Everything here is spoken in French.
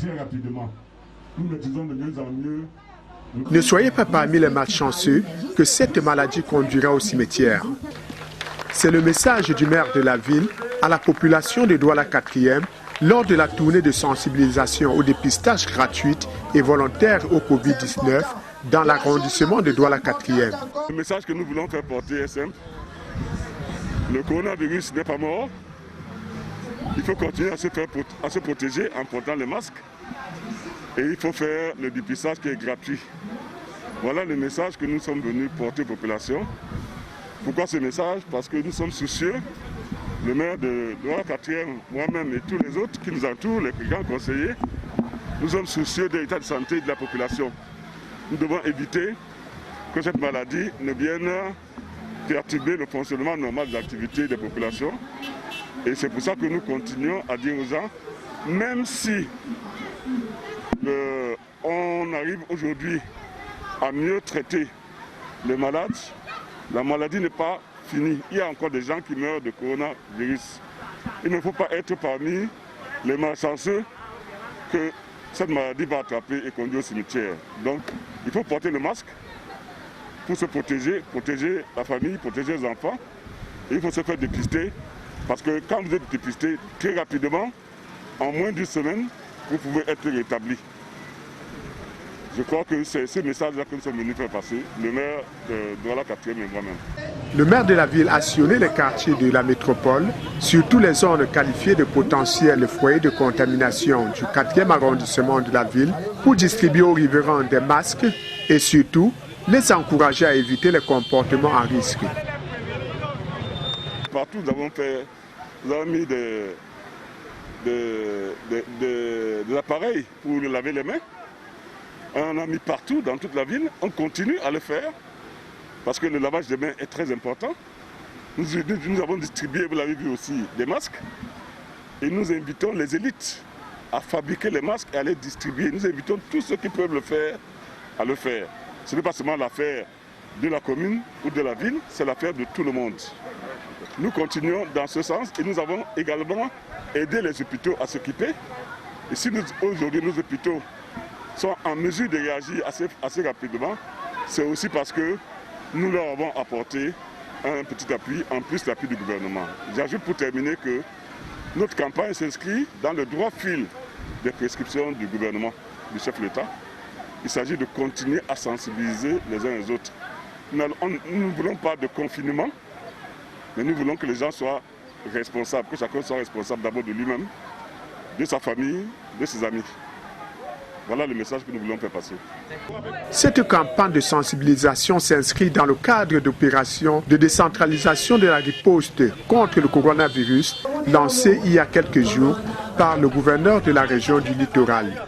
très rapidement. Nous maîtrisons de mieux en mieux. Ne soyez pas parmi les malchanceux que cette maladie conduira au cimetière. C'est le message du maire de la ville à la population de Douala 4e lors de la tournée de sensibilisation au dépistage gratuit et volontaire au Covid-19 dans l'arrondissement de Douala 4e. Le message que nous voulons faire porter est simple. Le coronavirus n'est pas mort. Il faut continuer à se protéger en portant les masques. Et il faut faire le dépistage qui est gratuit. Voilà le message que nous sommes venus porter aux populations. Pourquoi ce message? Parce que nous sommes soucieux, le maire de Douala 4e, moi-même et tous les autres qui nous entourent, les grands conseillers, nous sommes soucieux de l'état de santé de la population. Nous devons éviter que cette maladie ne vienne perturber le fonctionnement normal de l'activité des populations. Et c'est pour ça que nous continuons à dire aux gens, même si on arrive aujourd'hui à mieux traiter les malades, la maladie n'est pas finie. Il y a encore des gens qui meurent de coronavirus. Il ne faut pas être parmi les malchanceux que cette maladie va attraper et conduire au cimetière. Donc, il faut porter le masque pour se protéger, protéger la famille, protéger les enfants. Et il faut se faire dépister parce que quand vous êtes dépisté très rapidement, en moins d'une semaine, vous pouvez être rétabli. Je crois que c'est ce message-là que nous sommes venus faire passer, le maire de Douala 4e et moi-même. Le maire de la ville a sillonné les quartiers de la métropole, surtout les zones qualifiées de potentiels foyers de contamination du 4e arrondissement de la ville, pour distribuer aux riverains des masques et surtout les encourager à éviter les comportements à risque. Partout, nous avons mis des appareils pour laver les mains. On a mis partout dans toute la ville, on continue à le faire parce que le lavage des mains est très important. Nous avons distribué, vous l'avez vu aussi, des masques et nous invitons les élites à fabriquer les masques et à les distribuer. Nous invitons tous ceux qui peuvent le faire à le faire. Ce n'est pas seulement l'affaire de la commune ou de la ville, c'est l'affaire de tout le monde. Nous continuons dans ce sens et nous avons également aidé les hôpitaux à s'équiper. Et si aujourd'hui nos hôpitaux sont en mesure de réagir assez rapidement, c'est aussi parce que nous leur avons apporté un petit appui, en plus l'appui du gouvernement. J'ajoute pour terminer que notre campagne s'inscrit dans le droit fil des prescriptions du gouvernement, du chef de l'État. Il s'agit de continuer à sensibiliser les uns les autres. Nous ne voulons pas de confinement, mais nous voulons que les gens soient responsables, que chacun soit responsable d'abord de lui-même, de sa famille, de ses amis. Voilà le message que nous voulons faire passer. Cette campagne de sensibilisation s'inscrit dans le cadre d'opérations de décentralisation de la riposte contre le coronavirus lancée il y a quelques jours par le gouverneur de la région du littoral.